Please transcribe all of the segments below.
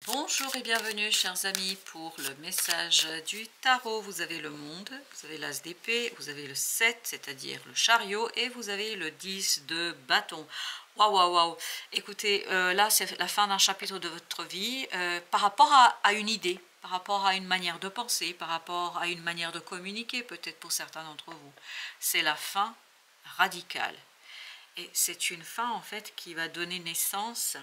Bonjour et bienvenue chers amis pour le message du tarot. Vous avez le monde, vous avez l'as d'épée, vous avez le 7, c'est-à-dire le chariot, et vous avez le 10 de bâton. Waouh, waouh, waouh. Écoutez, là c'est la fin d'un chapitre de votre vie par rapport à une idée, par rapport à une manière de penser, par rapport à une manière de communiquer, peut-être pour certains d'entre vous. C'est la fin radicale. Et c'est une fin en fait qui va donner naissance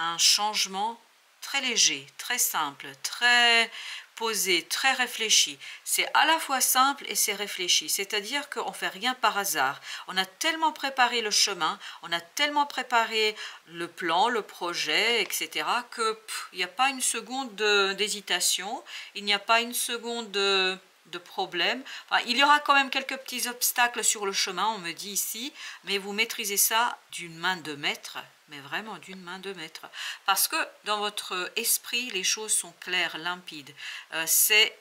un changement très léger, très simple, très posé, très réfléchi. C'est à la fois simple et c'est réfléchi, c'est-à-dire qu'on ne fait rien par hasard. On a tellement préparé le chemin, on a tellement préparé le plan, le projet, etc., que il n'y a pas une seconde d'hésitation, il n'y a pas une seconde de problème. Enfin, il y aura quand même quelques petits obstacles sur le chemin, on me dit ici, mais vous maîtrisez ça d'une main de maître, mais vraiment d'une main de maître. Parce que dans votre esprit, les choses sont claires, limpides. C'est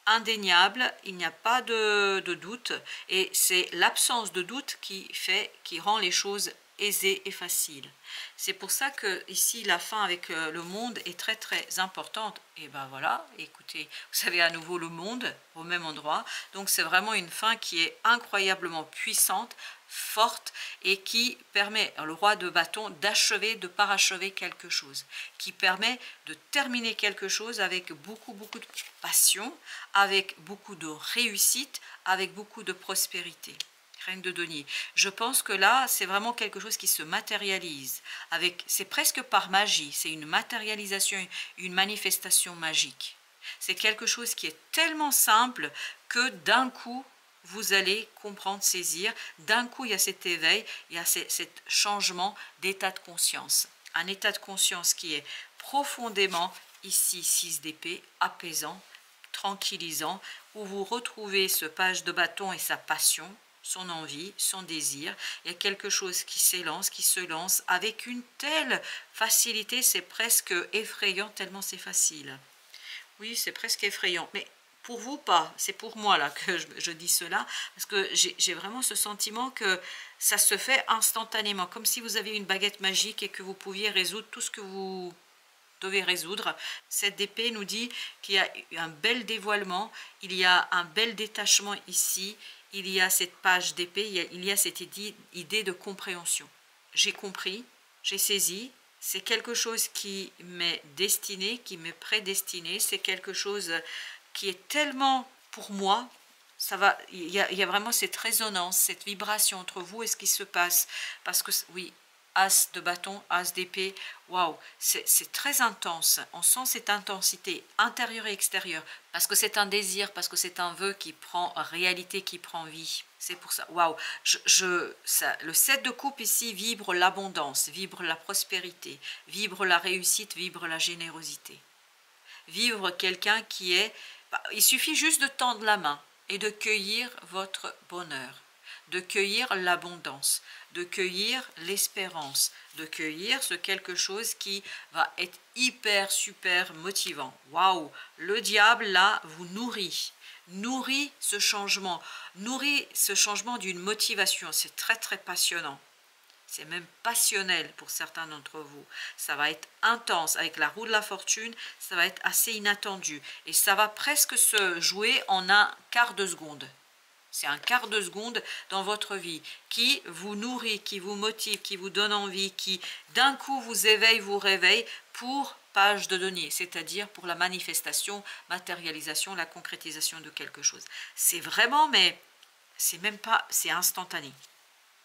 indéniable, il n'y a pas de doute, et c'est l'absence de doute qui rend les choses aisées et faciles. C'est pour ça que ici la fin avec le monde est très très importante. Et ben voilà, écoutez, vous avez à nouveau le monde au même endroit, donc c'est vraiment une fin qui est incroyablement puissante, forte, et qui permet le roi de bâton d'achever, de parachever quelque chose, qui permet de terminer quelque chose avec beaucoup de passion, avec beaucoup de réussite, avec beaucoup de prospérité. Reine de denier. Je pense que là, c'est vraiment quelque chose qui se matérialise. C'est presque par magie, c'est une matérialisation, une manifestation magique. C'est quelque chose qui est tellement simple que d'un coup, vous allez comprendre, saisir. D'un coup, il y a cet éveil, il y a cet changement d'état de conscience. Un état de conscience qui est profondément, ici, 6 d'épée, apaisant, tranquillisant, où vous retrouvez ce page de bâton et sa passion, son envie, son désir. Il y a quelque chose qui s'élance, qui se lance avec une telle facilité, c'est presque effrayant tellement c'est facile. Oui, c'est presque effrayant, mais pour vous pas, c'est pour moi là que je dis cela, parce que j'ai vraiment ce sentiment que ça se fait instantanément, comme si vous aviez une baguette magique et que vous pouviez résoudre tout ce que vous devez résoudre. Cette épée nous dit qu'il y a un bel dévoilement, il y a un bel détachement ici, il y a cette page d'épée, il y a cette idée de compréhension. J'ai compris, j'ai saisi, c'est quelque chose qui m'est destiné, qui m'est prédestiné, c'est quelque chose qui est tellement pour moi, il y a vraiment cette résonance, cette vibration entre vous et ce qui se passe, parce que oui, as de bâton, as d'épée, waouh, c'est très intense. On sent cette intensité intérieure et extérieure, parce que c'est un désir, parce que c'est un vœu qui prend réalité, qui prend vie. C'est pour ça, waouh, le 7 de coupe ici vibre l'abondance, vibre la prospérité, vibre la réussite, vibre la générosité. Vivre quelqu'un qui est... Il suffit juste de tendre la main et de cueillir votre bonheur, de cueillir l'abondance, de cueillir l'espérance, de cueillir ce quelque chose qui va être hyper, super motivant. Waouh! Le diable, là, vous nourrit ce changement d'une motivation. C'est très, très passionnant. C'est même passionnel pour certains d'entre vous. Ça va être intense. Avec la roue de la fortune, ça va être assez inattendu. Et ça va presque se jouer en un quart de seconde. C'est un quart de seconde dans votre vie qui vous nourrit, qui vous motive, qui vous donne envie, qui d'un coup vous éveille, vous réveille pour page de denier, c'est-à-dire pour la manifestation, matérialisation, la concrétisation de quelque chose. C'est vraiment, mais c'est même pas, c'est instantané.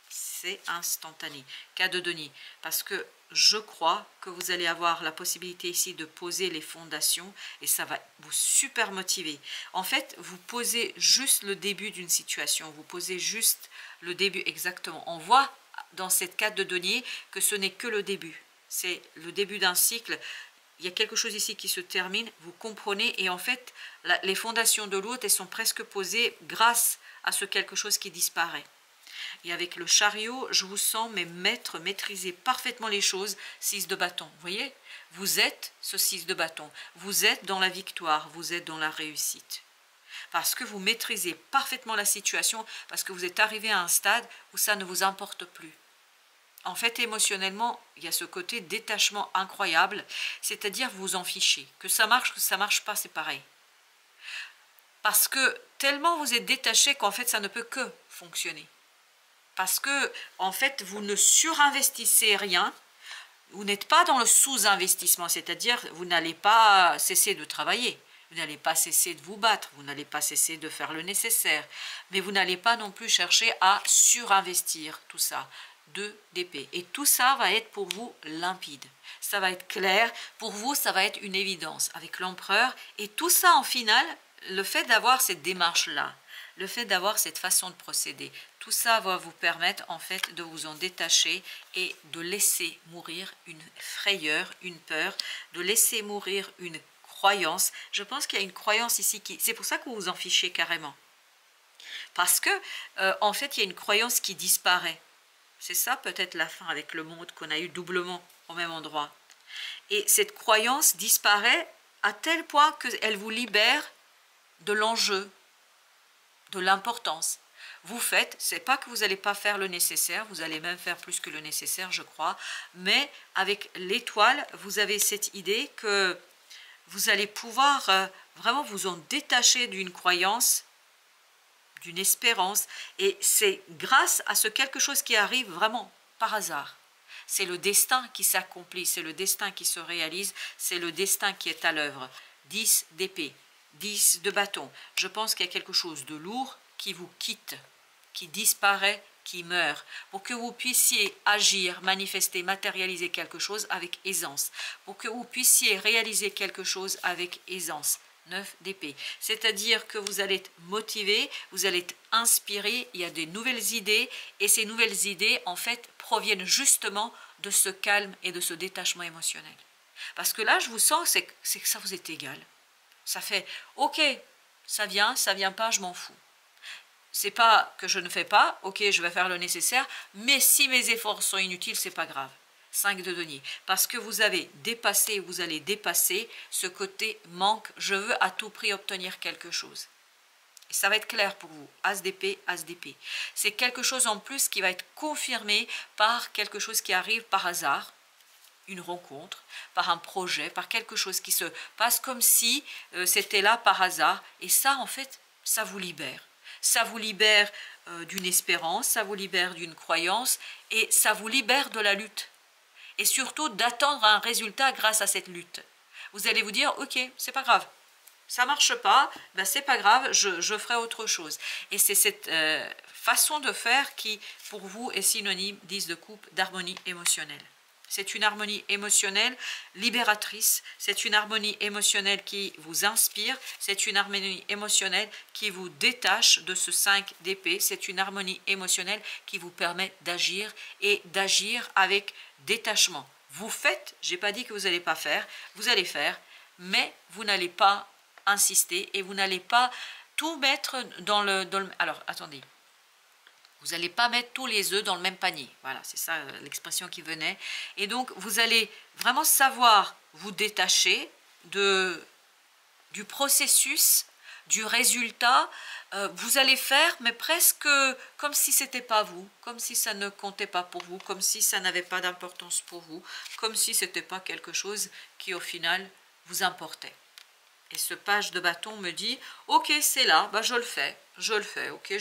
C'est instantané. Cas de denier. Parce que je crois que vous allez avoir la possibilité ici de poser les fondations et ça va vous super motiver. En fait, vous posez juste le début d'une situation. Vous posez juste le début exactement. On voit dans cette carte de denier que ce n'est que le début. C'est le début d'un cycle. Il y a quelque chose ici qui se termine, vous comprenez, et en fait, les fondations de l'autre, elles sont presque posées grâce à ce quelque chose qui disparaît. Et avec le chariot, je vous sens mes maîtres maîtriser parfaitement les choses. 6 de bâton, vous voyez? Vous êtes ce 6 de bâton. Vous êtes dans la victoire, vous êtes dans la réussite. Parce que vous maîtrisez parfaitement la situation, parce que vous êtes arrivé à un stade où ça ne vous importe plus. En fait, émotionnellement, il y a ce côté détachement incroyable, c'est-à-dire vous en fichez. Que ça marche pas, c'est pareil. Parce que tellement vous êtes détaché qu'en fait, ça ne peut que fonctionner. Parce que, en fait, vous ne surinvestissez rien, vous n'êtes pas dans le sous-investissement, c'est-à-dire vous n'allez pas cesser de travailler, vous n'allez pas cesser de vous battre, vous n'allez pas cesser de faire le nécessaire, mais vous n'allez pas non plus chercher à surinvestir tout ça. 2 d'épée. Et tout ça va être pour vous limpide. Ça va être clair. Pour vous, ça va être une évidence avec l'empereur. Et tout ça, en final, le fait d'avoir cette démarche-là, le fait d'avoir cette façon de procéder, tout ça va vous permettre en fait de vous en détacher et de laisser mourir une frayeur, une peur, de laisser mourir une croyance. Je pense qu'il y a une croyance ici qui... C'est pour ça que vous vous en fichez carrément. Parce que, en fait, il y a une croyance qui disparaît. C'est ça peut-être la fin avec le monde qu'on a eu doublement au même endroit. Et cette croyance disparaît à tel point qu'elle vous libère de l'enjeu, de l'importance. Vous faites, c'est pas que vous n'allez pas faire le nécessaire, vous allez même faire plus que le nécessaire, je crois, mais avec l'étoile, vous avez cette idée que vous allez pouvoir vraiment vous en détacher d'une croyance, d'une espérance, et c'est grâce à ce quelque chose qui arrive vraiment par hasard. C'est le destin qui s'accomplit, c'est le destin qui se réalise, c'est le destin qui est à l'œuvre. 10 d'épée, 10 de bâton. Je pense qu'il y a quelque chose de lourd qui vous quitte, qui disparaît, qui meurt, pour que vous puissiez agir, manifester, matérialiser quelque chose avec aisance, pour que vous puissiez réaliser quelque chose avec aisance. 9 d'épée, c'est-à-dire que vous allez être motivé, vous allez être inspiré, il y a des nouvelles idées, et ces nouvelles idées, en fait, proviennent justement de ce calme et de ce détachement émotionnel. Parce que là, je vous sens, c'est que ça vous est égal. Ça fait, ok, ça vient pas, je m'en fous. C'est pas que je ne fais pas, ok, je vais faire le nécessaire, mais si mes efforts sont inutiles, c'est pas grave. 5 de denier, parce que vous avez dépassé, vous allez dépasser ce côté manque, je veux à tout prix obtenir quelque chose. Et ça va être clair pour vous, as d'épée, as d'épée. C'est quelque chose en plus qui va être confirmé par quelque chose qui arrive par hasard, une rencontre, par un projet, par quelque chose qui se passe comme si c'était là par hasard, et ça en fait, ça vous libère. Ça vous libère d'une espérance, ça vous libère d'une croyance, et ça vous libère de la lutte. Et surtout d'attendre un résultat grâce à cette lutte. Vous allez vous dire, ok, c'est pas grave, ça marche pas, ben c'est pas grave, je ferai autre chose. Et c'est cette façon de faire qui, pour vous, est synonyme, 10 de coupe, d'harmonie émotionnelle. C'est une harmonie émotionnelle libératrice, c'est une harmonie émotionnelle qui vous inspire, c'est une harmonie émotionnelle qui vous détache de ce 5 d'épée, c'est une harmonie émotionnelle qui vous permet d'agir et d'agir avec détachement. Vous faites, je n'ai pas dit que vous n'allez pas faire, vous allez faire, mais vous n'allez pas insister et vous n'allez pas tout mettre dans le... Alors, attendez. Vous n'allez pas mettre tous les œufs dans le même panier. Voilà, c'est ça l'expression qui venait. Et donc, vous allez vraiment savoir vous détacher du processus, du résultat. Vous allez faire, mais presque comme si ce n'était pas vous, comme si ça ne comptait pas pour vous, comme si ça n'avait pas d'importance pour vous, comme si ce n'était pas quelque chose qui, au final, vous importait. Et ce page de bâton me dit, ok, c'est là, bah, je le fais, ok,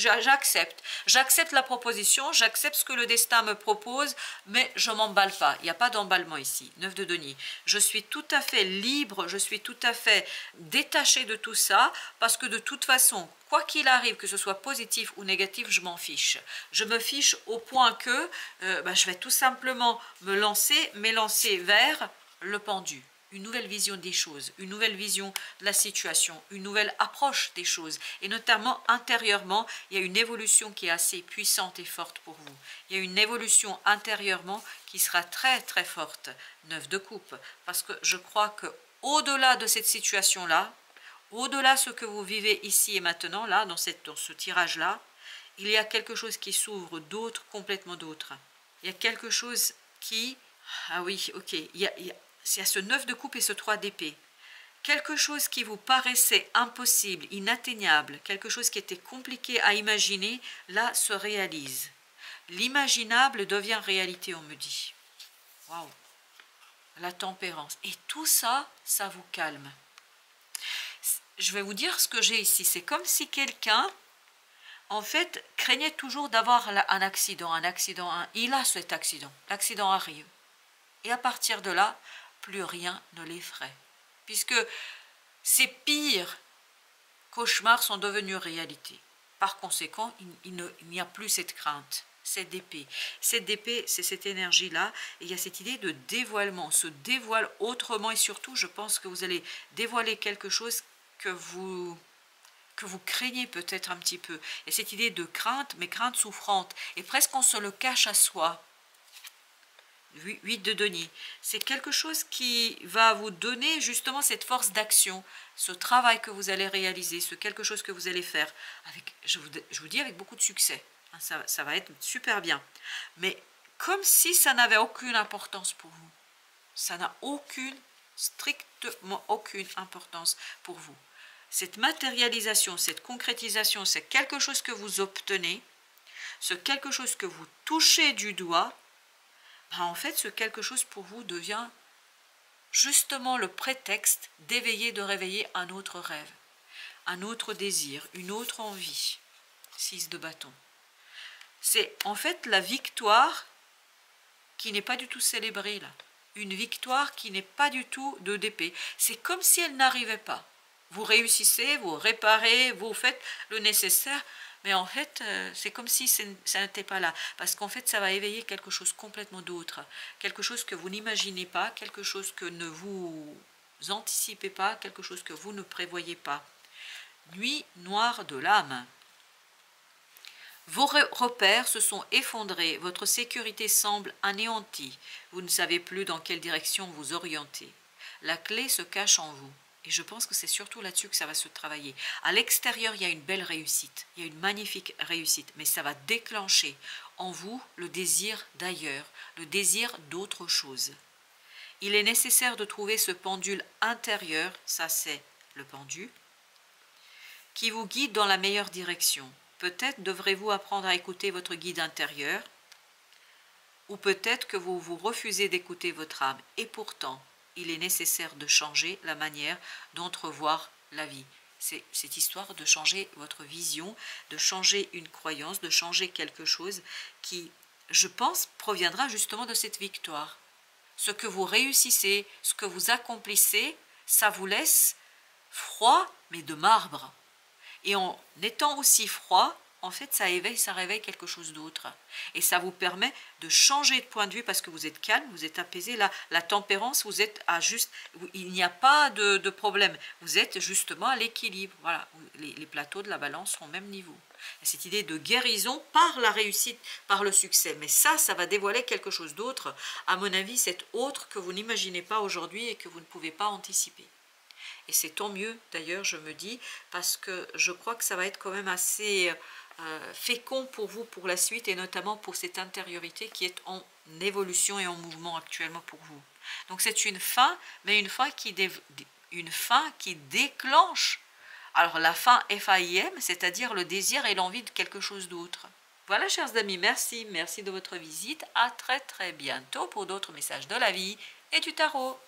j'accepte la proposition, j'accepte ce que le destin me propose, mais je ne m'emballe pas, il n'y a pas d'emballement ici, 9 de denier. Je suis tout à fait libre, je suis tout à fait détaché de tout ça, parce que de toute façon, quoi qu'il arrive, que ce soit positif ou négatif, je m'en fiche. Je me fiche au point que je vais tout simplement m'élancer vers le pendu. Une nouvelle vision des choses, une nouvelle vision de la situation, une nouvelle approche des choses. Et notamment intérieurement, il y a une évolution qui est assez puissante et forte pour vous. Il y a une évolution intérieurement qui sera très très forte. 9 de coupe. Parce que je crois que au-delà de cette situation-là, au-delà de ce que vous vivez ici et maintenant, là, dans ce tirage-là, il y a quelque chose qui s'ouvre d'autre, complètement d'autre. Il y a quelque chose qui... Ah oui, ok, c'est à ce 9 de coupe et ce 3 d'épée. Quelque chose qui vous paraissait impossible, inatteignable, quelque chose qui était compliqué à imaginer, là, se réalise. L'imaginable devient réalité, on me dit. Waouh! La tempérance. Et tout ça, ça vous calme. Je vais vous dire ce que j'ai ici. C'est comme si quelqu'un, en fait, craignait toujours d'avoir un accident. Il a cet accident. L'accident arrive. Et à partir de là, plus rien ne l'effraie. Puisque ces pires cauchemars sont devenus réalité. Par conséquent, il n'y a plus cette crainte. Cette épée. Cette épée, c'est cette énergie-là. Et il y a cette idée de dévoilement. On se dévoile autrement. Et surtout, je pense que vous allez dévoiler quelque chose que vous craignez peut-être un petit peu. Et cette idée de crainte, mais crainte souffrante. Et presque on se le cache à soi. 8 de denier. C'est quelque chose qui va vous donner justement cette force d'action. Ce travail que vous allez réaliser. Ce quelque chose que vous allez faire. Avec, je vous dis avec beaucoup de succès. Ça va être super bien. Mais comme si ça n'avait aucune importance pour vous. Ça n'a strictement aucune importance pour vous. Cette matérialisation, cette concrétisation, c'est quelque chose que vous obtenez, c'est quelque chose que vous touchez du doigt, ben en fait, ce quelque chose pour vous devient justement le prétexte d'éveiller, de réveiller un autre rêve, un autre désir, une autre envie. 6 de bâton. C'est en fait la victoire qui n'est pas du tout célébrée là. Une victoire qui n'est pas du tout de d'épée. C'est comme si elle n'arrivait pas. Vous réussissez, vous réparez, vous faites le nécessaire, mais en fait, c'est comme si ça n'était pas là. Parce qu'en fait, ça va éveiller quelque chose complètement d'autre. Quelque chose que vous n'imaginez pas, quelque chose que ne vous anticipez pas, quelque chose que vous ne prévoyez pas. Nuit noire de l'âme. Vos repères se sont effondrés, votre sécurité semble anéantie, vous ne savez plus dans quelle direction vous orienter. La clé se cache en vous, et je pense que c'est surtout là-dessus que ça va se travailler. À l'extérieur, il y a une belle réussite, il y a une magnifique réussite, mais ça va déclencher en vous le désir d'ailleurs, le désir d'autre chose. Il est nécessaire de trouver ce pendule intérieur, ça c'est le pendu, qui vous guide dans la meilleure direction. Peut-être devrez-vous apprendre à écouter votre guide intérieur, ou peut-être que vous vous refusez d'écouter votre âme. Et pourtant, il est nécessaire de changer la manière d'entrevoir la vie. C'est cette histoire de changer votre vision, de changer une croyance, de changer quelque chose qui, je pense, proviendra justement de cette victoire. Ce que vous réussissez, ce que vous accomplissez, ça vous laisse froid, mais de marbre. Et en étant aussi froid, en fait, ça réveille quelque chose d'autre. Et ça vous permet de changer de point de vue parce que vous êtes calme, vous êtes apaisé. Là, la tempérance, vous êtes à juste... Il n'y a pas de problème. Vous êtes justement à l'équilibre. Voilà, les plateaux de la balance sont au même niveau. Et cette idée de guérison par la réussite, par le succès. Mais ça va dévoiler quelque chose d'autre. À mon avis, c'est autre que vous n'imaginez pas aujourd'hui et que vous ne pouvez pas anticiper. Et c'est tant mieux, d'ailleurs, je me dis, parce que je crois que ça va être quand même assez fécond pour vous pour la suite, et notamment pour cette intériorité qui est en évolution et en mouvement actuellement pour vous. Donc c'est une fin, mais une fin qui déclenche. Alors la fin F-A-I-M, c'est-à-dire le désir et l'envie de quelque chose d'autre. Voilà, chers amis, merci de votre visite. À très très bientôt pour d'autres messages de la vie et du tarot.